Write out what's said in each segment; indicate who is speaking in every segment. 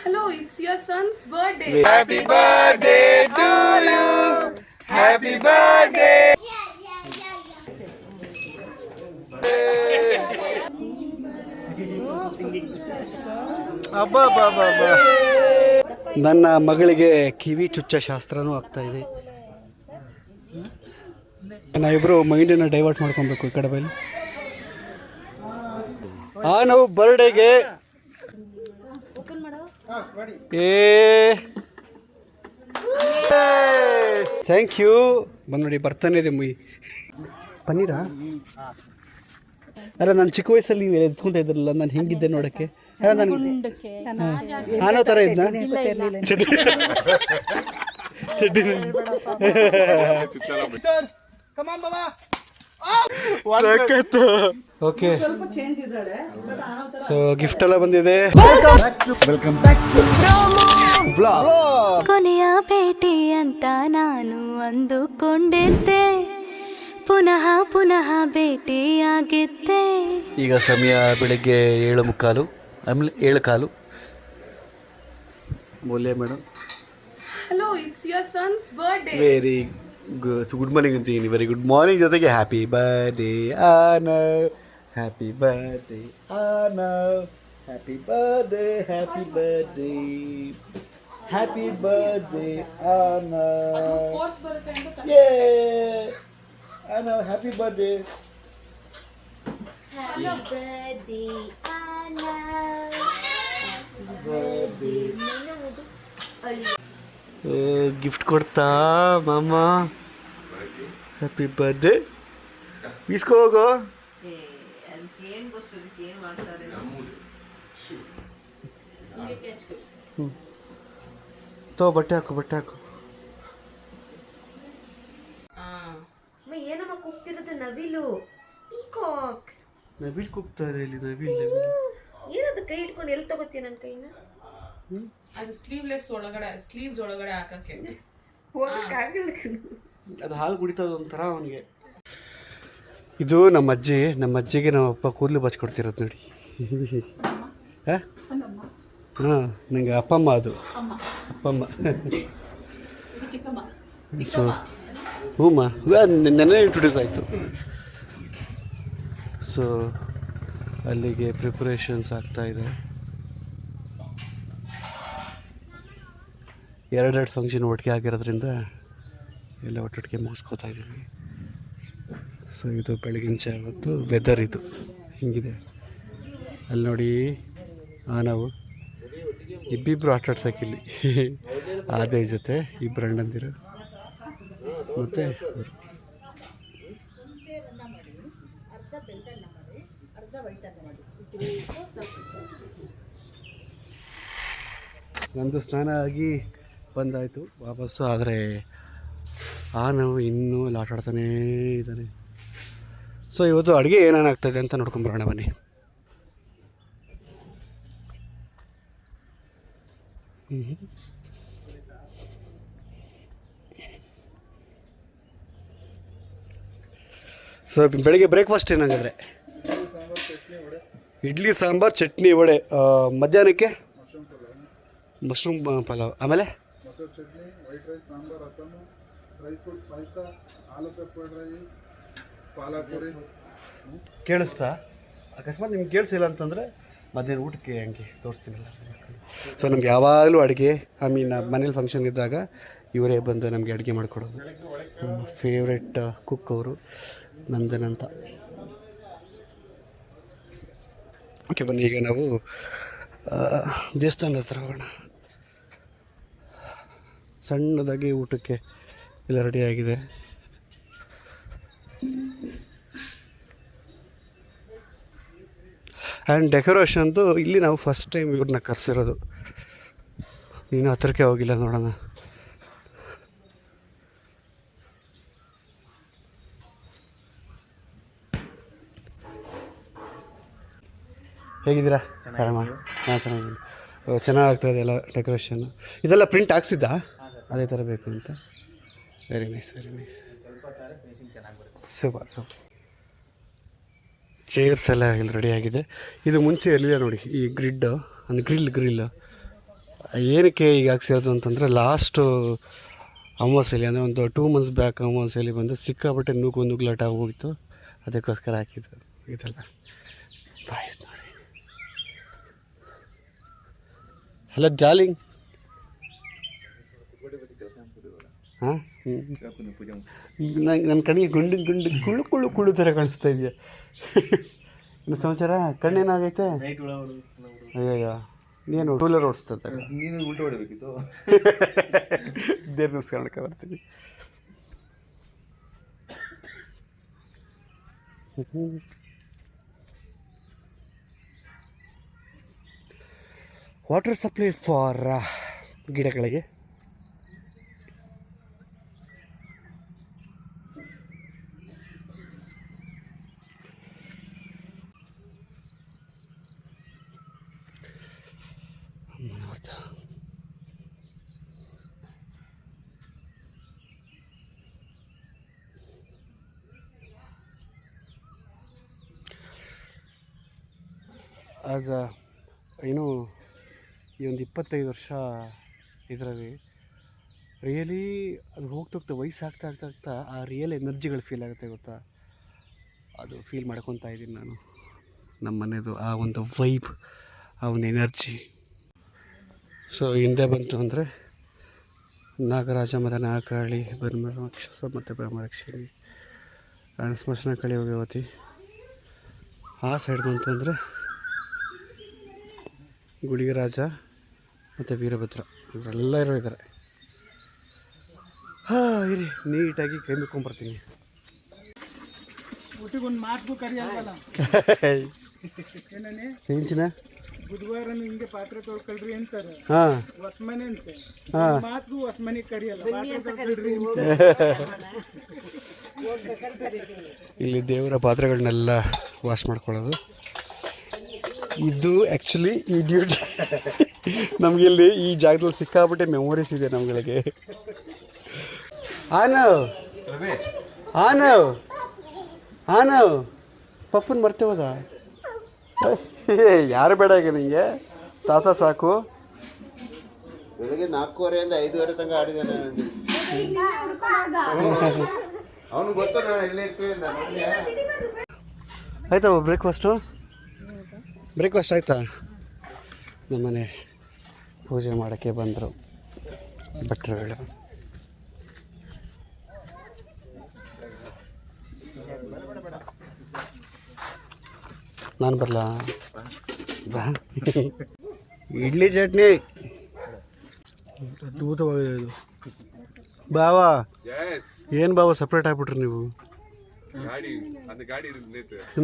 Speaker 1: Hello, it's your son's birthday.
Speaker 2: Happy birthday to you. Happy birthday. ಅಬ್ಬಾ ಬಾ ಬಾ ಬಾ. ನನ್ನ ಮಗಳಿಗೆ ಕಿವಿ ಚುಚ್ಚ ಶಾಸ್ತ್ರನೂ ಆಗ್ತಾ ಇದೆ. ನಾವಿಬ್ರು ಮೈಂಡನ್ನು ಡೈವರ್ಟ್ ಮಾಡ್ಕೊಬೇಕು ಈ ಕಡೆ ಬೈಲಿ. ನಾವು ಬರ್ಡೇಗೆ ಥ್ಯಾಂಕ್ ಯು. ಬಂದು ನೋಡಿ ಬರ್ತಾನೆ ಇದೆ ಮುಯಿ ಪನ್ನೀರಾ. ಅಲ್ಲ ನಾನು ಚಿಕ್ಕ ವಯಸ್ಸಲ್ಲಿ ನೀವು ಎತ್ಕೊಂತ ಇದ್ರಲ್ಲ, ನಾನು ಹೆಂಗಿದ್ದೆ ನೋಡೋಕ್ಕೆ. ಆನೋ ಥರ ಇದ್ನ ಓಕೆ. ಸೊ ಗಿಫ್ಟ್ ಎಲ್ಲ ಬಂದಿದೆ. ವೆಲ್ಕಮ್ ಬ್ಯಾಕ್ ಟು
Speaker 3: ಕೊನೆಯ ಭೇಟಿ ಅಂತ ನಾನು ಅಂದುಕೊಂಡಿದ್ದೆ, ಪುನಃ ಪುನಃ ಭೇಟಿಯಾಗಿದ್ದೆ.
Speaker 2: ಈಗ ಸಮಯ ಬೆಳಗ್ಗೆ 7:15, ಆಮೇಲೆ 7:15. ಬೋಲೆ madam.
Speaker 1: Hello, it's your son's birthday.
Speaker 2: Very good morning ಅಂತೀನಿ. ವೆರಿ ಗುಡ್ ಮಾರ್ನಿಂಗ್ ಜೊತೆಗೆ happy birthday Anav, happy birthday Anav, happy birthday, happy birthday, happy birthday Anav.
Speaker 1: Force ಬರುತ್ತೆ ಅಂತ.
Speaker 2: ಯೇ Anav, happy birthday.
Speaker 3: Happy birthday, Anna.
Speaker 2: Gift ಕೊಡ್ತಾ ಮಾಮ. Happy birthday. ಇಸ್ಕೋ ಹೋಗೋ. ತೋ ಬಟ್ಟೆ ಹಾಕು, ಬಟ್ಟೆ ಹಾಕು.
Speaker 3: ಏನಮ್ಮ ಕೂಗ್ತಿರೋದು? ನವಿಲು, ಪೀಕಾಕ್.
Speaker 2: ನವಿಲ್ ಕೂಗ್ತಾ ಇದೆ ಇಲ್ಲಿ. ನವಿಲ್ ನವಿಲ್
Speaker 3: ಏನದು ಕೈ ಇಟ್ಕೊಂಡು ಎಲ್ಲಿ ತಗೋತೀಯ ನನ್ನ ಕೈನ?
Speaker 1: ಅದು ಸ್ಲೀವ್ಲೆಸ್ ಒಳಗಡೆ, ಸ್ಲೀವ್ಸ್ ಒಳಗಡೆ ಹಾಕಕ್ಕೆ
Speaker 2: ಅದು ಹಾಲು ಕುಡಿತದ ಒಂಥರ ಅವನಿಗೆ. ಇದು ನಮ್ಮ ಅಜ್ಜಿ. ನಮ್ಮ ಅಜ್ಜಿಗೆ ನಮ್ಮ ಅಪ್ಪ ಕೂದಲು ಬಚ್ಕೊಡ್ತಿರೋದು ನೋಡಿ. ಹಾಂ, ನಂಗೆ ಅಪ್ಪಮ್ಮ. ಅದು ಅಪ್ಪಮ್ಮ. ಸೊ ಹ್ಞೂಮ್ಮ, ನೆನ್ನೆ ಇಂಟ್ರೊಡ್ಯೂಸ್ ಆಯಿತು. ಸೊ ಅಲ್ಲಿಗೆ ಪ್ರಿಪ್ರೇಷನ್ಸ್ ಆಗ್ತಾಯಿದೆ. 2 ಫಂಕ್ಷನ್ ಒಟ್ಟಿಗೆ ಆಗಿರೋದ್ರಿಂದ ಎಲ್ಲ ಒಟ್ಟೊಟ್ಟಿಗೆ ಮುಗಿಸ್ಕೋತಾ ಇದ್ದೀವಿ. ಸೊ ಇದು ಬೆಳಗಿನ ಜಾವತ್ತು ವೆದರ್ ಇದು ಹಿಂಗಿದೆ. ಅಲ್ಲಿ ನೋಡಿ ನಾವು ಇಬ್ಬಿಬ್ಬರು ಆಟಾಡ್ಸೋಕ್ಕಿಲ್ಲಿ. ಅದೇ ಜೊತೆ ಇಬ್ಬರು ಅಣ್ಣಂದಿರು ಮತ್ತು ನಂದು ಸ್ನಾನ ಆಗಿ ಬಂದಾಯಿತು ವಾಪಸ್ಸು. ಆದರೆ ನಾವು ಇನ್ನೂ ಇಲ್ಲಿ ಆಟಾಡ್ತಾನೇ ಇದ್ದಾನೆ. ಸೊ ಇವತ್ತು ಅಡುಗೆ ಏನೇನಾಗ್ತಾಯಿದೆ ಅಂತ ನೋಡ್ಕೊಂಬರೋಣ ಬನ್ನಿ. ಸೊ ಬೆಳಿಗ್ಗೆ ಬ್ರೇಕ್ಫಾಸ್ಟ್ ಏನಾಗಿದ್ರೆ ಇಡ್ಲಿ ಸಾಂಬಾರು ಚಟ್ನಿ ವಡೆ. ಮಧ್ಯಾಹ್ನಕ್ಕೆ ಮಶ್ರೂಮ್ ಪಲಾವ್, ಆಮೇಲೆ ಕೇಳಿಸ್ತಾ? ಅಕಸ್ಮಾತ್ ನಿಮ್ಗೆ ಕೇಳಿಸಿಲ್ಲ ಅಂತಂದರೆ ಮಧ್ಯಾಹ್ನ ಊಟಕ್ಕೆ ಹಂಗೆ ತೋರಿಸ್ತೀನಲ್ಲ. ಸೊ ನಮ್ಗೆ ಯಾವಾಗಲೂ ಅಡುಗೆ, ಮನೇಲಿ ಫಂಕ್ಷನ್ ಇದ್ದಾಗ ಇವರೇ ಬಂದು ನಮಗೆ ಅಡುಗೆ ಮಾಡಿಕೊಡೋದು. ನಮ್ಮ ಫೇವ್ರೆಟ್ ಕುಕ್ ಅವರು ನಂದನ್ ಅಂತ. ಓಕೆ ಬನ್ನಿ, ಈಗ ನಾವು ದೇವಸ್ಥಾನದ ಹತ್ರ ಹೋಗೋಣ. ಸಣ್ಣದಾಗಿ ಊಟಕ್ಕೆ ಎಲ್ಲ ರೆಡಿಯಾಗಿದೆ. ಆ್ಯಂಡ್ ಡೆಕೋರೇಷನ್ದು ಇಲ್ಲಿ ನಾವು ಫಸ್ಟ್ ಟೈಮ್ ಇವ್ರನ್ನ ಕರೆಸಿರೋದು. ನೀನು ಹತ್ರಕ್ಕೆ ಹೋಗಿಲ್ಲ, ನೋಡೋಣ. ಹೇಗಿದ್ದೀರಾ? ಆರಾಮ? ಹಾಂ, ಚೆನ್ನಾಗಿದ್ದೀನಿ. ಚೆನ್ನಾಗಾಗ್ತಾಯಿದೆ ಎಲ್ಲ ಡೆಕೋರೇಷನ್ನು. ಇದೆಲ್ಲ ಪ್ರಿಂಟ್ ಹಾಕ್ಸಿದ್ದಾ ಅದೇ ಥರ ಬೇಕು ಅಂತ? Very nice, very nice. Super super. Chairs ಎಲ್ಲ ಇಲ್ಲಿ ರೆಡಿಯಾಗಿದೆ. ಇದು ಮುಂಚೆ ಎಲ್ಲಿದೆ ನೋಡಿ, ಈ ಗ್ರಿಡ್ ಅಂದರೆ ಗ್ರಿಲ್ ಏನಕ್ಕೆ ಈಗ ಹಾಕ್ಸಿರೋದು ಅಂತಂದರೆ ಲಾಸ್ಟು ಅಮಾವಾಸ್ಯೆಲಿ ಅಂದರೆ ಒಂದು 2 months ಬ್ಯಾಕ್ ಅಮಾವಾಸ್ಯೆಲಿ ಬಂದು ಸಿಕ್ಕಾಪಟ್ಟೆ ನುಗ್ಲಾಟ ಹೋಗಿತ್ತು, ಅದಕ್ಕೋಸ್ಕರ ಹಾಕಿದ್ದು ಇದೆಲ್ಲ ಬಾಯ್ಸ್ ನೋಡಿ. ಹಲೋ ಜಾಲಿಂಗ್. ಹಾಂ ನನ್ನ ಕಣ್ಣಿಗೆ ಗುಂಡು ಕುಳ್ಳು ಥರ ಕಾಣಿಸ್ತಾ ಇದೆಯಾ? ಇನ್ನು ಸಮಾಚಾರ? ಕಣ್ಣೇನಾಗೈತೆ? ಅಯ್ಯಯ್ಯೋ, ನೀನು 2 wheeler ಓಡಿಸ್ತದೆ.
Speaker 4: ನೀನು ಉಲ್ಟ ಹೊಡಿಬೇಕಿತ್ತು.
Speaker 2: ದೇವ್ರ ನಮಸ್ಕಾರಕ್ಕೆ ಬರ್ತೀನಿ. ವಾಟರ್ ಸಪ್ಲೈ ಫಾರ್ ಗಿಡಗಳಿಗೆ. ಆಸ್ ಏನು ಈ ಒಂದು 25 ವರ್ಷ ಇದರಲ್ಲಿ ರಿಯಲಿ ಅದು ಹೋಗ್ತಾ ವಯಸ್ಸಾಗ್ತಾ ಆ ರಿಯಲ್ ಎನರ್ಜಿಗಳು ಫೀಲ್ ಆಗುತ್ತೆ ಗೊತ್ತಾ? ಅದು ಫೀಲ್ ಮಾಡ್ಕೊತಾ ಇದ್ದೀನಿ ನಾನು. ನಮ್ಮ ಮನೆಯದು ಆ ಒಂದು ವೈಬ್, ಆ ಒಂದು ಎನರ್ಜಿ. ಸೊ ಹಿಂದೆ ಬಂತು ಅಂದರೆ ನಾಗರಾಜ ಮತ್ತು ನಾಗಕಾಳಿ, ಬ್ರಹ್ಮರಾಕ್ಷಸ ಮತ್ತು ಬ್ರಹ್ಮರಕ್ಷಿಣಿ, ಸ್ಮಶಾನಕಾಳಿ ಭಗವತಿ. ಆ ಸೈಡ್ ಬಂತು ಅಂದರೆ ಗುಡಿಗರಾಜ ಮತ್ತು ವೀರಭದ್ರ, ಇವರೆಲ್ಲರೂ ಇದ್ದಾರೆ. ಇರಿ ನೀಟಾಗಿ ಕೈ ಮುಕ್ಕೊಂಬರ್ತೀನಿ.
Speaker 5: ಒಂದು ಮಾತು ಕರಿಯಲ್ಲ
Speaker 2: ಹೆಂಚಿನ
Speaker 5: ಬುಧವಾರ ಹಿಂಗೆ ಪಾತ್ರೆ ತೊಳ್ಕೊಳ್ರಿ ಅಂತಾರೆ.
Speaker 2: ಹಾಂ
Speaker 5: ಹೊಸ್ಮನೆ ಅಂತೆ.
Speaker 2: ಹಾಂ
Speaker 5: ಮಾತು ಹೊಸ್ಮನೆ ಕರಿಯಲ್ಲ, ಪಾತ್ರೆ ತೊಳ್ಕೊಳ್ರಿ.
Speaker 2: ಇಲ್ಲಿ ದೇವರ ಪಾತ್ರೆಗಳನ್ನೆಲ್ಲ ವಾಶ್ ಮಾಡ್ಕೊಳ್ಳೋದು. ಇದು ಆ್ಯಕ್ಚುಲಿ ಈ ಡ್ಯೂಟಿ ನಮಗೆ ಇಲ್ಲಿ ಈ ಜಾಗದಲ್ಲಿ ಸಿಕ್ಕಾಬಿಟ್ಟೆ ಮೆಮೊರೀಸ್ ಇದೆ ನಮ್ಗಳಿಗೆ. ಆನವ್ ಪಪ್ಪನ ಮರ್ತೆ ಹೋದ. ಯಾರು ಬೇಡ ಈಗ ನಿಂಗೆ, ತಾತ ಸಾಕು.
Speaker 4: ಬೆಳಗ್ಗೆ 4:15 ಇಂದ 5:30 ತನಕ ಆಡಿದ್ದಾನೆ. ಅವನು ಗೊತ್ತು ನಾನು ಎಲ್ಲೇ ಇರ್ತೀವಿ ಅಂತ.
Speaker 2: ಆಯ್ತಾ ಬ್ರೇಕ್ಫಾಸ್ಟ್ ಆಯಿತಾ? ನಮ್ಮನೆ ಪೂಜೆ ಮಾಡೋಕ್ಕೆ ಬಂದರು ಭಟ್ರುಗಳು. ನಾನು ಬರಲಾ? ಬಾ. ಇಡ್ಲಿ ಚಟ್ನಿ ಅದ್ಭುತವಾಗಿದೆ. ಬಾವಾ ಏನು ಬಾವ ಸಪ್ರೇಟ್ ಆಗ್ಬಿಟ್ರಿ ನೀವು?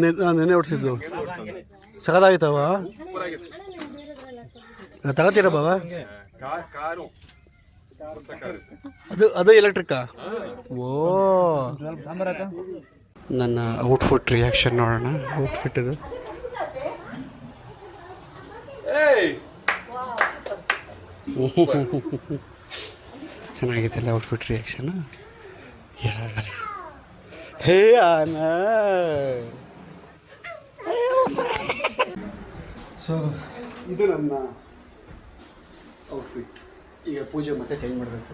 Speaker 2: ನೆನ್ನೆ ಓಡಿಸಿದ್ದು ಸಖತ್ತಾಗಿತ್ತವ. ತಗೋತೀರಾ ಬಾವ? ಅದು ಎಲೆಕ್ಟ್ರಿಕ್ಕಾ? ಓ, ನನ್ನ ಔಟ್ಫಿಟ್ ರಿಯಾಕ್ಷನ್ ನೋಡೋಣ. ಔಟ್ಫಿಟ್ ಇದು ಚೆನ್ನಾಗಿತ್ತಲ್ಲ ಔಟ್ಫಿಟ್ ರಿಯಾಕ್ಷನ್. ಹೇ ಆನ. ಸೊ ಇದು ನನ್ನ ಔಟ್ಫಿಟ್. ಈಗ ಪೂಜೆ ಮತ್ತೆ ಚೇಂಜ್ ಮಾಡಬೇಕು.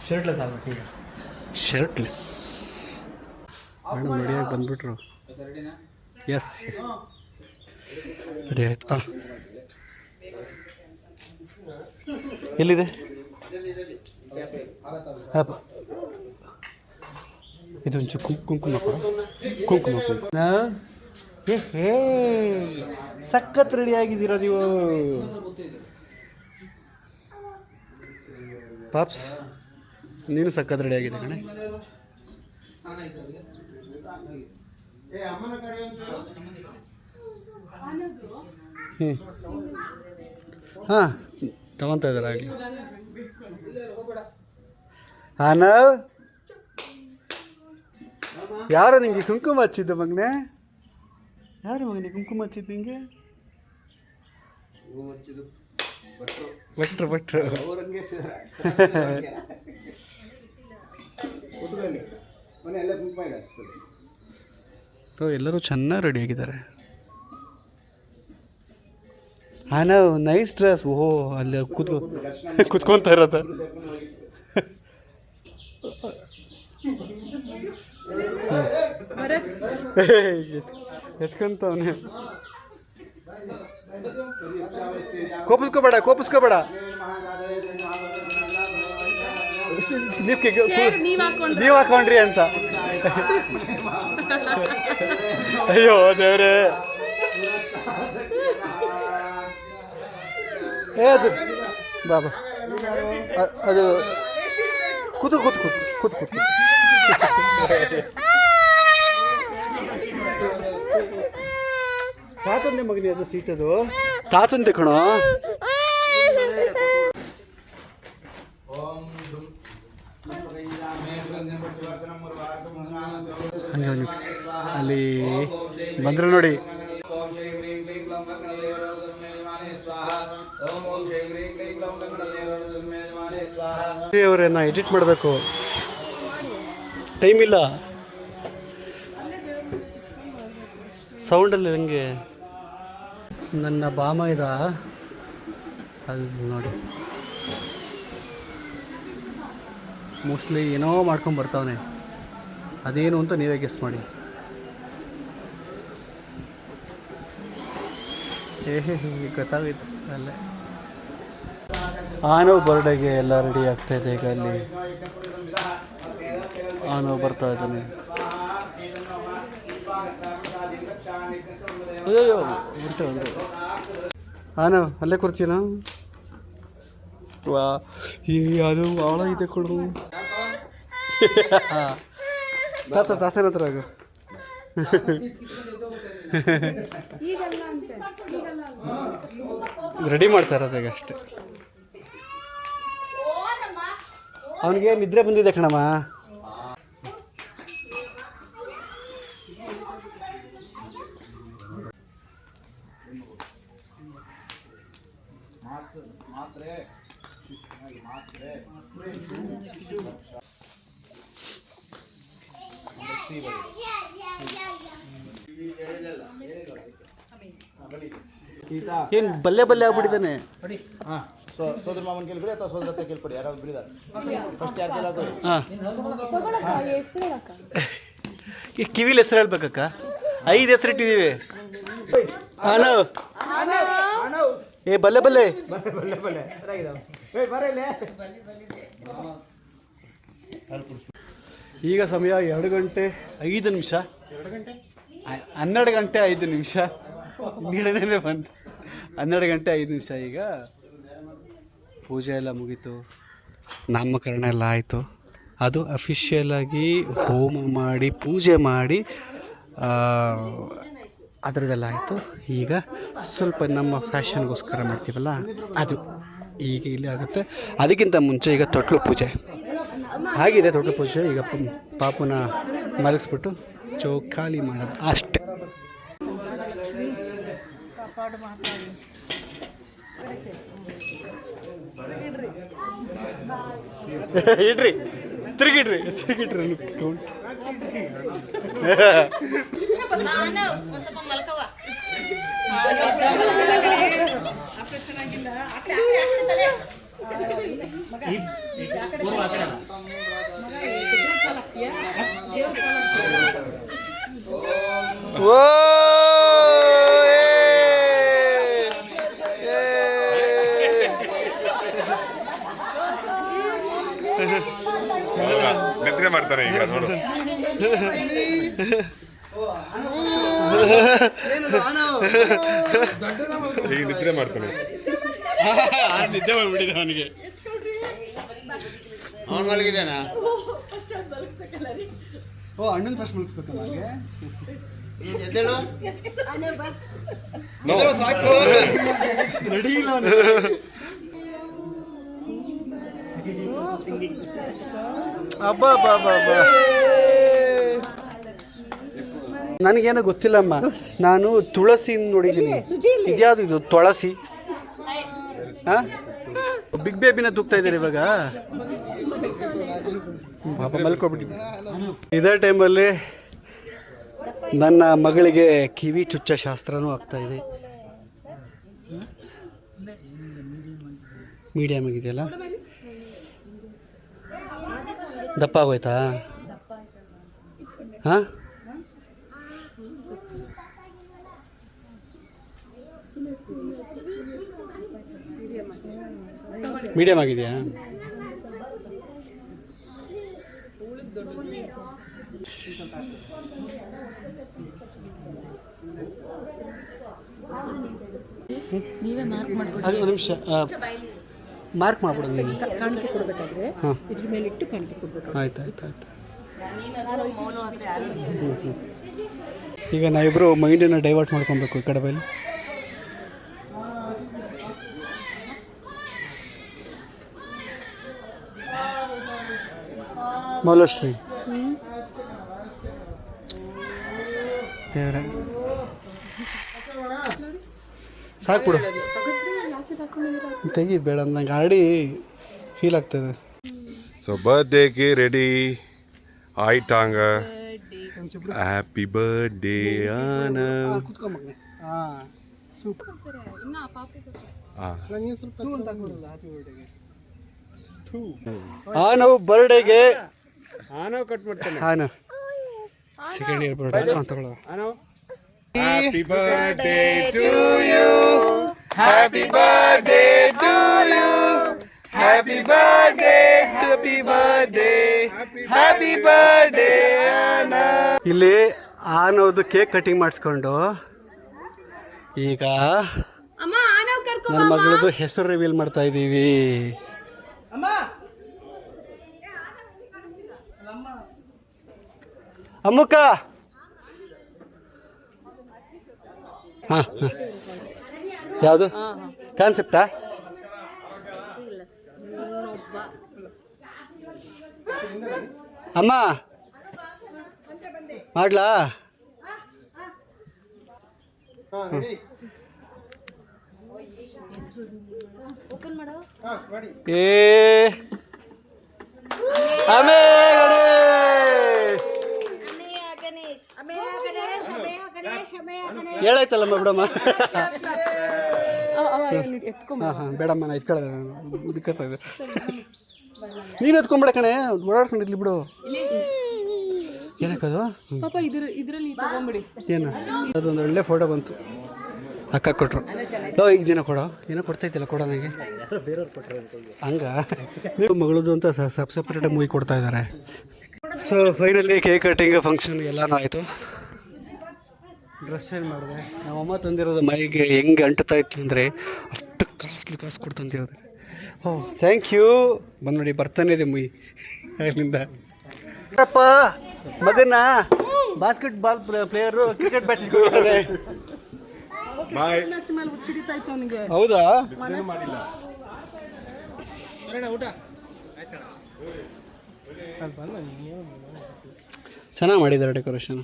Speaker 2: ಶರ್ಟ್ಲೆಸ್ ಆಗ್ಬೇಕು ಈಗ. ಶರ್ಟ್ಲೆಸ್ ಮೇಡಮ್ ರೆಡಿಯಾಗಿ ಬಂದುಬಿಟ್ರು. ಎಸ್ ರೆಡಿ ಆಯ್ತು. ಎಲ್ಲಿದೆ? ಹಾಂ, ಇದೊಂಚೂರು ಕುಂಕುಮ ಹೇ ಸಖತ್ ರೆಡಿ ಆಗಿದ್ದೀರಾ ನೀವು ಪಾಪ್ಸ್. ನೀನು ಸಖತ್ ರೆಡಿ ಆಗಿದೆ ಕಣೆ. ಹಾಂ ತಗೊತಾ ಇದ್ದಾರೆ ಆಗಲಿ. ಆನವ್, ಯಾರು ನಿಂಗೆ ಕುಂಕುಮ ಹಚ್ಚಿದ್ದು ಮಗನೇ? ಯಾರು ಮಗನೇ ಕುಂಕುಮ ಹಚ್ಚಿದ್ದು ನಿಂಗೆ? ಭಟ್ರು ಎಲ್ಲರೂ ಚೆನ್ನಾಗಿ ರೆಡಿಯಾಗಿದ್ದಾರೆ. ಹಾಂ ನಾವು ನೈಸ್ ಡ್ರೆಸ್. ಓಹೋ ಅಲ್ಲಿ ಕುತ್ಕೊತಾ ಇರೋದ. ಎತ್ಕೊಂತವನೇ. ಕೋಪಿಸ್ಕೋಬೇಡ. ನೀವು ಹಾಕೊಂಡ್ರಿ ಅಂತ. ಅಯ್ಯೋ ದೇವ್ರೆ. ಅದು ಬಾಬಾ ಅದು ಕೂತು ತಾತಂದೆ ಮಗನಿ. ಅದು ಸೀಟದು ತಾತಂದೆ ಕಣೋ. ಹಂಗೆ ಅಲ್ಲಿ ಬಂದ್ರು ನೋಡಿ. ಅವರೇನ ಎಡಿಟ್ ಮಾಡಬೇಕು, ಟೈಮ್ ಇಲ್ಲ. ಸೌಂಡಲ್ಲಿ ಹಂಗೆ ನನ್ನ ಬಾಮ ಇದ ಅಲ್ಲಿ ನೋಡಿ. ಮೋಸ್ಟ್ಲಿ ಏನೋ ಮಾಡ್ಕೊಂಡು ಬರ್ತಾವನೆ. ಅದೇನು ಅಂತ ನೀವೇ ಗೆಸ್ ಮಾಡಿ. ಗೊತ್ತಾಗೋಯ್ತು ಅಲ್ಲೇ. ಆನವ್ ಬರ್ಡೇಗೆ ಎಲ್ಲ ರೆಡಿ ಆಗ್ತಾಯಿದೆ ಈಗ. ಅಲ್ಲಿ ಆನವ್ ಬರ್ತಾ ಇದ್ದಾನೆ. ಅಯ್ಯೋ ಉಂಟು ಆನವ್ ಅಲ್ಲೇ ಕೂರ್ತೀನ. ವಾ ಈ ಅದು ಭಾಳ ಇದೆ ಕೊಡು. ತಾತನ ಹತ್ರ ಆಗು. ರೆಡಿ ಮಾಡ್ತಾ ಇರೋದಾಗ ಅಷ್ಟೆ. ಅವನಿಗೆ ನಿದ್ರೆ ಬಂದಿದೆ ಕಣಮ್ಮ. ಏನು ಬಲ್ಲೆ ಆಗ್ಬಿಟ್ಟಿದ್ದಾನೆ.
Speaker 6: ಸೋದರ ಮಾಮನ್ ಕೇಳ್ಬಿಡಿ ಅಥವಾ ಸೋದರ ಹತ್ರ ಕೇಳ್ಬಿಡಿ, ಯಾರು ಬಿಡಿದಾರೆ ಫಸ್ಟ್ ಯಾರು ಕೇಳೋದು.
Speaker 2: ಕಿವಿಲಿ ಹೆಸರು ಹೇಳ್ಬೇಕಕ್ಕ. 5 ಹೆಸರು ಇಟ್ಟಿದ್ದೀವಿ. ಆನವ್ ಏ ಬಲ್ಲೆ ಈಗ ಸಮಯ 2 ಗಂಟೆ 5 ನಿಮಿಷ. 12 ಗಂಟೆ 5 ನಿಮಿಷ. ನೀಡನೇ ಬಂತು. 12 ಗಂಟೆ 5 ನಿಮಿಷ. ಈಗ ಪೂಜೆ ಎಲ್ಲ ಮುಗೀತು, ನಾಮಕರಣ ಎಲ್ಲ ಆಯಿತು. ಅದು ಅಫಿಷಿಯಲಾಗಿ ಹೋಮ ಮಾಡಿ ಪೂಜೆ ಮಾಡಿ ಅದರದ್ದೆಲ್ಲ ಆಯಿತು. ಈಗ ಸ್ವಲ್ಪ ನಮ್ಮ ಫ್ಯಾಷನ್ಗೋಸ್ಕರ ಮಾಡ್ತೀವಲ್ಲ ಅದು ಈಗ ಇಲ್ಲಿ ಆಗುತ್ತೆ. ಅದಕ್ಕಿಂತ ಮುಂಚೆ ಈಗ ತೊಟ್ಲು ಪೂಜೆ ಆಗಿದೆ. ತೊಟ್ಲು ಪೂಜೆ ಈಗ ಪಾಪುನ ಮಲಗಿಸ್ಬಿಟ್ಟು ಚೌಕಾಲಿ ಮಾಡೋದು ಅಷ್ಟೆ. ಇಡ್ರಿ ತಿರುಗಿಡ್ರಿ ಕೌಂಟ್. ಓ
Speaker 7: ನಿದ್ರೆ ಮಾಡ್ತಾನೆ ಈಗ ನೋಡು. ಈಗ ನಿದ್ರೆ ಮಾಡ್ತಾನೆ.
Speaker 2: ನಿದ್ದೆ ಮಾಡ್ಬಿಟ್ಟಿದೆ ಅವನಿಗೆ.
Speaker 4: ಅವನು ಮಲಗಿದ್ದಾನ.
Speaker 2: ಓ ಅಣ್ಣನ ಫಸ್ಟ್ ಮುಗಿಸ್ಬೇಕು ನನಗೆ.
Speaker 4: ಎದ್ದೇಳು
Speaker 2: ಸಾಕು ರೆಡಿ ಇಲ್ಲ. ಅಬ್ಬಾ ನನಗೇನೋ ಗೊತ್ತಿಲ್ಲಮ್ಮ. ನಾನು ತುಳಸಿ ನೋಡಿದ್ದೀನಿ. ಇದ್ಯಾವುದು ಇದು ತುಳಸಿ? ಹಾಂ ಬಿಗ್ ಬೇಬಿನ ತೂಗ್ತಾ ಇದ್ದಾರೆ ಇವಾಗ. ಪಾಪ ಮಲ್ಕೊಬಿಟ್ಟು. ಇದೇ ಟೈಮಲ್ಲಿ ನನ್ನ ಮಗಳಿಗೆ ಕಿವಿ ಚುಚ್ಚ ಶಾಸ್ತ್ರನೂ ಆಗ್ತಾಯಿದೆ. ಮೀಡಿಯಮ್ ಆಗಿದೆಯಲ್ಲ, ದಪ್ಪ ಆಗೋಯ್ತಾ? ಹಾಂ, ಮೀಡಿಯಮ್ ಆಗಿದೆಯಾ?
Speaker 3: ನೀವೇ ಮಾರ್ಕ್ ಮಾಡ್ಕೊಡಿ.
Speaker 2: ಒಂದು ನಿಮಿಷ ಮಾರ್ಕ್ ಮಾಡ್ಬಿಡೋದು ನೀನು.
Speaker 5: ಕಾಣಿಕೆ ಕೊಡಬೇಕಾದ್ರೆ
Speaker 2: ಹಾಂ,
Speaker 5: ಇದ್ರ ಮೇಲೆ ಇಟ್ಟು ಕಾಣಿಕೆ ಕೊಡಬೇಕು.
Speaker 2: ಆಯ್ತು. ಈಗ ನಾವಿಬ್ಬರು ಮೈಂಡನ್ನು ಡೈವರ್ಟ್ ಮಾಡ್ಕೊಬೇಕು ಈ ಕಡೆ ಬೈಲಿ. ಮೌಲಶ್ರೀ ದೇವ್ರೆ ಸಾಕು ಬಿಡು, ತೆಗಿ ಬೇಡ, ನಂಗೆ ಆಲ್ರೆಡಿ ಫೀಲ್ ಆಗ್ತದೆ.
Speaker 7: ಸೊ ಬರ್ತ್ಡೇಗೆ ರೆಡಿ ಆಯ್ತಾಂಗ. Happy birthday Anav.
Speaker 2: ಕುತ್ಕೊಂಬ. ಹಾಂ, ಸೂಪರ್. ಆನವ್ ಬರ್ಡೇಗೆ
Speaker 4: ಆನವ್ ಕಟ್ ಮಾಡ್ತಾನೆ.
Speaker 2: ಆನವ್ ಸೆಕೆಂಡ್ ಇಯರ್ ಬರ್ಡೇ ತಗೊಳ್ಳೋ.
Speaker 4: Anav
Speaker 7: happy birthday to you.
Speaker 2: Happy birthday to you. Happy birthday, happy birthday, happy birthday Anav. ಇಲ್ಲಿ ಆನವ್ದು ಕೇಕ್ ಕಟಿಂಗ್ ಮಾಡಿಸ್ಕೊಂಡು ಈಗ ನನ್ನ ಮಗಳದು ಹೆಸರು ರಿವೀಲ್ ಮಾಡ್ತಾ ಇದ್ದೀವಿ. ಅಮ್ಮಕ್ಕ. ಹಾಂ, ಯಾವುದು ಕಾನ್ಸೆಪ್ಟಾ? ಅಮ್ಮ ಮಾಡ್ಲಾ? ಏ ಅಮೇ ಗಣೇಶ್ ಹೇಳಾಯ್ತಲ್ಲಮ್ಮ ಬಿಡಮ್ಮ. ಹಾಂ ಹಾಂ ಬೇಡಮ್ಮ, ನಾ ಎತ್ಕೊಳ್ಳೋದ ಹುಡುಕತ್ತ ಇದೆ. ನೀನು ಎತ್ಕೊಂಡ್ಬಿಡ ಕಣೆ, ಓಡಾಡ್ಕೊಂಡಿರ್ಲಿ ಬಿಡು. ಏನಕ್ಕದು ಏನು? ಅದೊಂದು ಒಳ್ಳೆ ಫೋಟೋ ಬಂತು, ಅಕ್ಕ ಕೊಟ್ಟರು. ಇದೇನೋ ಕೊಡೋ, ಏನೋ ಕೊಡ್ತೈತಿಲ್ಲ ಕೊಡೋ ನನಗೆ. ಹಂಗ ನೀವು ಮಗಳದು ಅಂತ ಸಪ್ರೇಟಾಗಿ ಮೂವಿ ಕೊಡ್ತಾ ಇದ್ದಾರೆ. So finally cake cutting function ಎಲ್ಲನೂ ಆಯಿತು. ಡ್ರೆಸ್ ಏನು ಮಾಡಿದೆ, ನಮ್ಮಮ್ಮ ತಂದಿರೋದು ಮೈಗೆ ಹೆಂಗೆ ಅಂಟುತ್ತಾ ಇತ್ತು ಅಂದರೆ ಅಷ್ಟು ಕಾಸು ಕೊಟ್ಟು ತಂದಿರೋದು. ಓಹ್ ಥ್ಯಾಂಕ್ ಯು. ಬಂದು ನೋಡಿ ಬರ್ತಾನೆ ಇದೆ ಮುಯಿ ಅಲ್ಲಿಂದ. ಅಪ್ಪ ಮಗನ basket ball player cricket bat ಇಟ್ಕೊಂಡಿದ್ದಾರೆ. ಹೌದಾ? ಚೆನ್ನಾಗಿ ಮಾಡಿದ್ದಾರೆ ಡೆಕೋರೇಷನ್.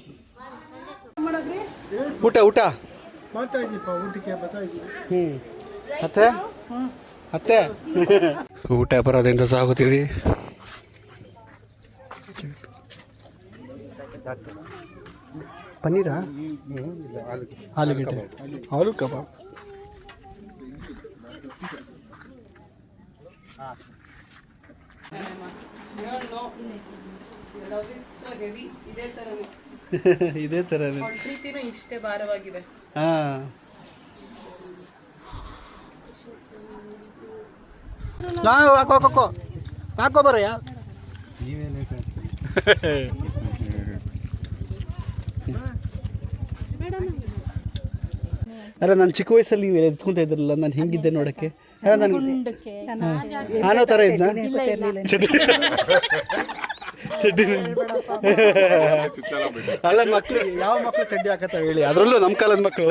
Speaker 2: ಊಟ
Speaker 5: ಮಾಡ್ತಾ ಇದ್ದೀಪ, ಊಟಕ್ಕೆ ಬರ್ತಾ ಇದ್ದೀವಿ.
Speaker 2: ಅತ್ತೆ ಊಟ ಬರೋದಿಂದ ಸಾಗುತ್ತಿದೆ. ಪನ್ನೀರಾ? ಆಲೂಗಡ್ಡೆ, ಆಲೂ ಕಬಾಬ್. ಇದೇ ಥರನೇ
Speaker 1: ಇಷ್ಟೇ ಭಾರವಾಗಿದೆ.
Speaker 2: ಹಾಂ, ಹಾಕೋ ಬರಯ್ಯ. ಅಲ್ಲ ನಾನು ಚಿಕ್ಕ ವಯಸ್ಸಲ್ಲಿ ನೀವು ಎತ್ಕೊಂತ ಇದ್ರಲ್ಲ, ನಾನು ಹೆಂಗಿದ್ದೆ ನೋಡೋಕ್ಕೆ. ಆನೋ ಥರ ಇದ್ನ ಚಡ್ಡಿ. ಅಲ್ಲ ಮಕ್ಕಳು ಯಾವ ಮಕ್ಕಳು ಚಡ್ಡಿ ಹಾಕತ್ತಾವ ಹೇಳಿ, ಅದರಲ್ಲೂ ನಮ್ಮ ಕಾಲದ ಮಕ್ಕಳು.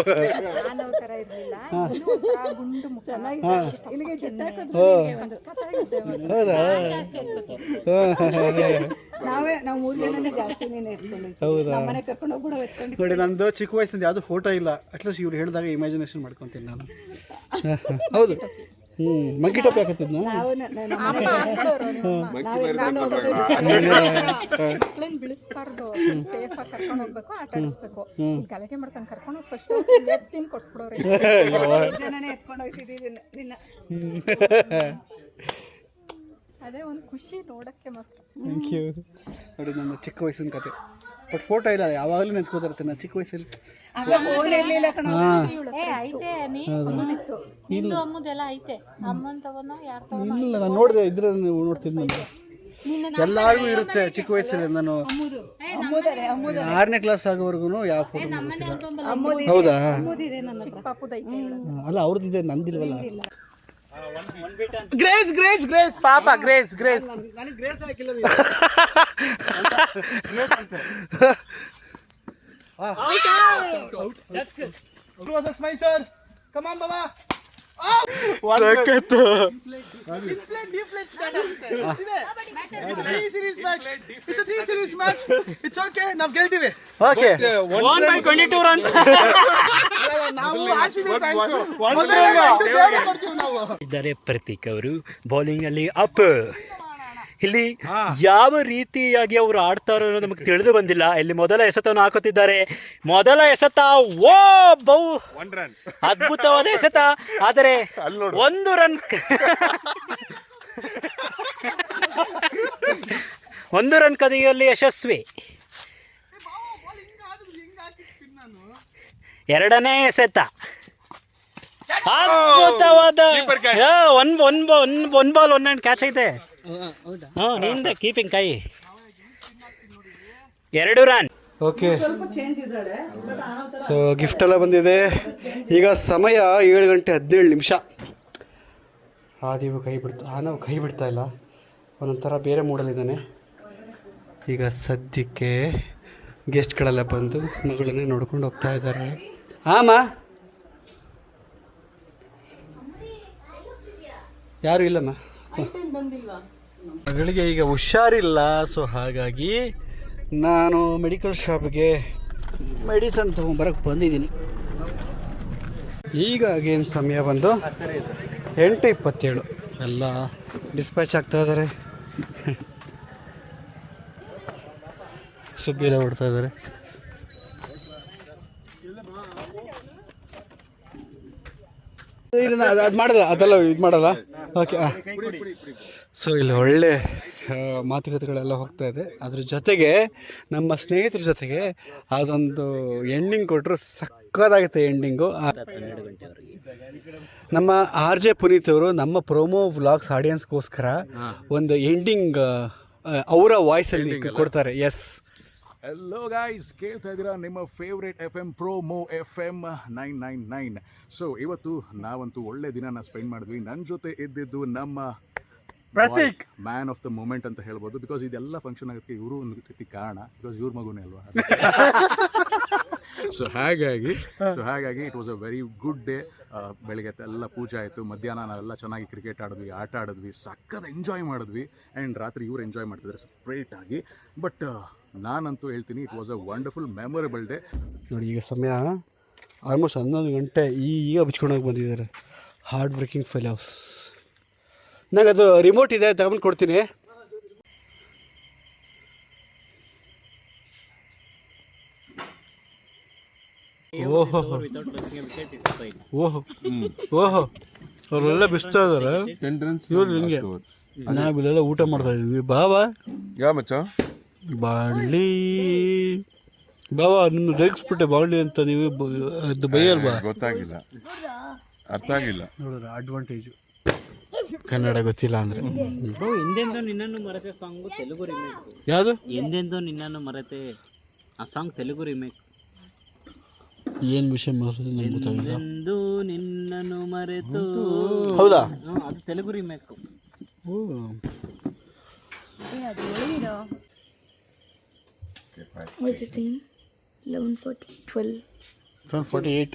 Speaker 2: ಹೌದಾ? ಹೌದಾ? ನೋಡಿ ನಂದು ಚಿಕ್ಕ ವಯಸ್ಸಿಂದ ಯಾವುದು ಫೋಟೋ ಇಲ್ಲ. ಅಟ್ಲೀಸ್ಟ್ ಇವ್ರು ಹೇಳಿದಾಗ ಇಮ್ಯಾಜಿನೇಷನ್ ಮಾಡ್ಕೊತೀನಿ ನಾನು. ಹೌದು. ಮಂಕಿ ಟೋಪಿ ಹಾಕತ್ತಿದ್ನ.
Speaker 8: ಬಿಳಿಸ್ಬಾರ್ದು, ಸೇಫ್ ಆಗಿ ಕರ್ಕೊಂಡು ಹೋಗ್ಬೇಕು, ಆಟ ಆಡಿಸ್ಬೇಕು. ಗಲಾಟೆ ಮಾಡ್ಕೊಂಡು ಕರ್ಕೊಂಡು ಹೋಗಿ ಫಸ್ಟ್ ಎತ್ತಿನ ಕೊಟ್ಬಿಡೋರಿ. ಜನನೇ ಎತ್ಕೊಂಡು ಹೋಗ್ತಿದ್ದೀವಿ ನಿನ್ನ. ಅದೇ ಒಂದು ಖುಷಿ ನೋಡೋಕ್ಕೆ ಮಾತ್ರ.
Speaker 2: Thank you. ನೋಡಿ ನಮ್ಮ ಚಿಕ್ಕ ವಯಸ್ಸಿನ ಕತೆ, ಬಟ್ ಫೋಟೋ ಇಲ್ಲ, ಯಾವಾಗಲೂ ನೆನ್ಸ್ಕೋತಿರುತ್ತೆ ನಾನು ಚಿಕ್ಕ ವಯಸ್ಸಲ್ಲಿ.
Speaker 3: ಐತೆ ಅಮ್ಮದಿತ್ತು, ನಿಂದು ಅಮ್ಮದೆಲ್ಲ ಐತೆ. ಅಮ್ಮನ ತಗೊಂಡು ಯಾರು ತಗೊಂಡು
Speaker 2: ಇಲ್ಲ, ನಾನು ನೋಡಿದೆ ಇದ್ರೆ ನೋಡ್ತೀನಿ ನಾನು. ಎಲ್ಲರಿಗೂ ಇರುತ್ತೆ ಚಿಕ್ಕ ವಯಸ್ಸಲ್ಲಿ. ನಾನು 6ನೇ ಕ್ಲಾಸ್ ಆಗೋವರೆಗೂ ಯಾವ ಫೋಟೋ ಹೌದಾ?
Speaker 8: ಚಿಕ್ಕ ಪಾಪುದೈತೆ.
Speaker 2: ಅಲ್ಲ ಅವ್ರದ್ದಿದೆ, ನಂದಿಲ್ವಲ್ಲ.
Speaker 6: ಗ್ರೇಸ್ ಗ್ರೇಸ್ ಗ್ರೇಸ್ ಪಾಪ ಗ್ರೇಸ್ ಗ್ರೇಸ್
Speaker 2: ನನಗೆ ಗ್ರೇಸ್ ಹಾಕಿಲ್ಲ.
Speaker 6: ಮೈಸೂರ್ ಕಮಾನ್ ಬಾಬಾ.
Speaker 2: ನಾವು ಗೆಲ್ತೀವಿ.
Speaker 9: ಇದ್ದಾರೆ ಪ್ರತೀಕ್ ಅವರು ಬೌಲಿಂಗ್ ಅಲ್ಲಿ ಅಪ್. ಇಲ್ಲಿ ಯಾವ ರೀತಿಯಾಗಿ ಅವರು ಆಡ್ತಾರೋ ಅನ್ನೋದು ನಮಗೆ ತಿಳಿದು ಬಂದಿಲ್ಲ. ಇಲ್ಲಿ ಮೊದಲ ಎಸೆತವನ್ನು ಹಾಕುತ್ತಿದ್ದಾರೆ. ಮೊದಲ ಎಸೆತ ಅದ್ಭುತವಾದ ಎಸೆತ, ಆದರೆ 1 ರನ್ 1 ರನ್ ಕದಿಯಲ್ಲಿ ಯಶಸ್ವಿ. ಎರಡನೇ ಎಸೆತ ಅದ್ಭುತವಾದ ಒನ್ ಬಾಲ್ 1 ಕ್ಯಾಚ್ ಐತೆ. ನಿಂದ ಕೀಪಿಂಗ್ ಕೈ. 2 ರನ್.
Speaker 2: ಓಕೆ, ಸೊ ಗಿಫ್ಟ್ ಎಲ್ಲ ಬಂದಿದೆ. ಈಗ ಸಮಯ 7 ಗಂಟೆ 17 ನಿಮಿಷ. ಆದಿವು ನಾವು ಕೈ ಬಿಡ್ತಾ ಇಲ್ಲ, ಒಂದೊಂಥರ ಬೇರೆ ಮೂಡಲ್ಲಿದ್ದಾನೆ. ಈಗ ಸದ್ಯಕ್ಕೆ ಗೆಸ್ಟ್ಗಳೆಲ್ಲ ಬಂದು ಮಗಳನ್ನೇ ನೋಡ್ಕೊಂಡು ಹೋಗ್ತಾ ಇದ್ದಾರೆ. ಆಮ ಯಾರು ಇಲ್ಲಮ್ಮ, ಮಗಳಿಗೆ ಈಗ ಹುಷಾರಿಲ್ಲ. ಸೊ ಹಾಗಾಗಿ ನಾನು ಮೆಡಿಕಲ್ ಶಾಪ್ಗೆ ಮೆಡಿಸನ್ ತೊಗೊಂಬರಕ್ಕೆ ಬಂದಿದ್ದೀನಿ. ಈಗ ಏನು ಸಮಯ ಬಂದು 8:27. ಎಲ್ಲ ಡಿಸ್ಪ್ಯಾಚ್ ಆಗ್ತಾ ಇದ್ದಾರೆ. ಸುಬ್ಬಿಲ್ಲ ಹೊಡ್ತಾ ಇದ್ದಾರೆ. ಇಲ್ಲ ಅದು ಮಾಡಲ್ಲ, ಅದೆಲ್ಲ ಇದು ಮಾಡಲ್ಲ. ಓಕೆ, ಸೊ ಇಲ್ಲಿ ಒಳ್ಳೆ ಮಾತುಕತೆಗಳೆಲ್ಲ ಹೋಗ್ತಾ ಇದೆ. ಅದ್ರ ಜೊತೆಗೆ ನಮ್ಮ ಸ್ನೇಹಿತರ ಜೊತೆಗೆ ಅದೊಂದು ಎಂಡಿಂಗ್ ಕೊಟ್ಟರು ಸಕ್ಕತ್ತಾಗುತ್ತೆ ಎಂಡಿಂಗು. ನಮ್ಮ RJ ಪುನೀತ್ ಅವರು ನಮ್ಮ ಪ್ರೋಮೋ ವ್ಲಾಗ್ಸ್ ಆಡಿಯನ್ಸ್ಗೋಸ್ಕರ ಒಂದು ಎಂಡಿಂಗ್ ಅವರ ವಾಯ್ಸಲ್ಲಿ ಕೊಡ್ತಾರೆ. ಎಸ್,
Speaker 10: ಹೆಲೋ ಗೈಸ್, ಕೇಳ್ತಾ ಇದ್ದೀರಾ ನಿಮ್ಮ favourite FM promo FM 999. So ಇವತ್ತು ನಾವಂತೂ ಒಳ್ಳೆ ದಿನನ ಸ್ಪೆಂಡ್ ಮಾಡಿದ್ವಿ. ನನ್ನ ಜೊತೆ ಇದ್ದಿದ್ದು ನಮ್ಮ
Speaker 2: Prateek,
Speaker 10: man of the moment ಅಂತ ಹೇಳ್ಬೋದು. ಬಿಕಾಸ್ ಇದೆಲ್ಲ ಫಂಕ್ಷನ್ ಆಗೋಕ್ಕೆ ಇವರು ಒಂದು ರೀತಿ ಕಾರಣ, ಬಿಕಾಸ್ ಇವ್ರ ಮಗುನೇ ಅಲ್ವಾ. ಸೊ ಹಾಗಾಗಿ it was a very good day. ಬೆಳಗ್ಗೆ ಎಲ್ಲ ಪೂಜೆ ಆಯಿತು, ಮಧ್ಯಾಹ್ನ ನಾವೆಲ್ಲ ಚೆನ್ನಾಗಿ ಕ್ರಿಕೆಟ್ ಆಡಿದ್ವಿ, ಆಟ ಆಡಿದ್ವಿ, ಸಕ್ಕತ್ ಎಂಜಾಯ್ ಮಾಡಿದ್ವಿ. ಆ್ಯಂಡ್ ರಾತ್ರಿ ಇವ್ರು ಎಂಜಾಯ್ ಮಾಡ್ತಿದ್ದಾರೆ ಸಪ್ರೇಟಾಗಿ. ಬಟ್ ನಾನಂತೂ ಹೇಳ್ತೀನಿ, it was a wonderful memorable day.
Speaker 2: ನೋಡಿ ಈಗ ಸಮಯ ಆಲ್ಮೋಸ್ಟ್ 11 ಗಂಟೆ. ಈಗ ಬಿಚ್ಕೊಂಡೋಗಿ ಬಂದಿದ್ದಾರೆ ಹಾರ್ಡ್ ವರ್ಕಿಂಗ್ ಫೆಲೋಸ್. ನಂಗೆ ಅದು ರಿಮೋಟ್ ಇದೆ, ತಗೊಂಡು ಕೊಡ್ತೀನಿ. ಓಹೋ ಓಹೋ ಓಹೋ, ಅವರೆಲ್ಲ ಬಿಸ್ತಾ ಇದಾರೆ. ಇವ್ರು ಹಿಂಗೆ ನಾವಿಲ್ಲೆಲ್ಲ ಊಟ ಮಾಡ್ತಾ ಇದ್ವಿ. ಬಾಬಾ ಬಾಳ್ಲಿ ಬಾಬಾ, ನಿಮ್ದು ರೇಗಿಸ್ಬಿಟ್ಟೆ ಬಾಳ್ಲಿ ಅಂತ ನೀವು ಅದು ಬೈಯಲ್ವಾ?
Speaker 7: ಗೊತ್ತಾಗಿಲ್ಲ, ಅರ್ಥ ಆಗಿಲ್ಲ.
Speaker 2: ನೋಡಿದ್ರೆ ಅಡ್ವಾಂಟೇಜು ಕನ್ನಡ ಗೊತ್ತಿಲ್ಲ ಅಂದರೆ.
Speaker 9: ಎಂದೆಂದೋ ನಿನ್ನನ್ನು ಮರೆತೆ ಸಾಂಗು ತೆಲುಗು ರಿಮೇಕ್.
Speaker 2: ಯಾವುದು?
Speaker 9: ಎಂದೆಂದೋ ನಿನ್ನನ್ನು ಮರೆತೆ, ಆ ಸಾಂಗ್ ತೆಲುಗು ರಿಮೇಕ್.
Speaker 2: ಏನು ವಿಷಯ ಮಾತಾಡೋದು ನಂಗೆ ಗೊತ್ತಾಗಿಲ್ಲ.
Speaker 9: ಎಂದೆಂದೋ ನಿನ್ನನ್ನು ಮರೆತು,
Speaker 2: ಹೌದಾ?
Speaker 9: ಅದು ತೆಲುಗು ರಿಮೇಕ್.
Speaker 2: ಓ,
Speaker 8: ಅದು ಹೇಳಿರೋ
Speaker 2: 7:48.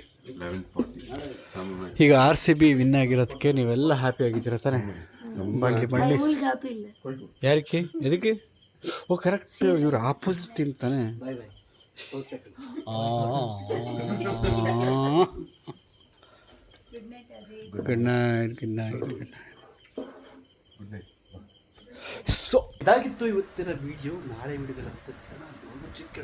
Speaker 2: ಈಗ RCB ವಿನ್ ಆಗಿರೋದಕ್ಕೆ ನೀವೆಲ್ಲ ಹ್ಯಾಪಿ ಆಗಿದ್ದೀರ ತಾನೆ? ಬಳ್ಳಿ ಯಾರಕ್ಕೆ ಎದಕ್ಕೆ? ಓ ಕರೆಕ್ಟ್, ಇವ್ರು ಆಪೋಸಿಟ್ ಟೀಮ್ ತಾನೆ. Good night. ಸೊ ಇದಾಗಿತ್ತು ಇವತ್ತಿನ ವಿಡಿಯೋ. ನಾಳೆ ವಿಡಿಯೋದಲ್ಲಿ ಮತ್ತೆ ಸಿಗೋಣ. ಚಿಕ್ಕ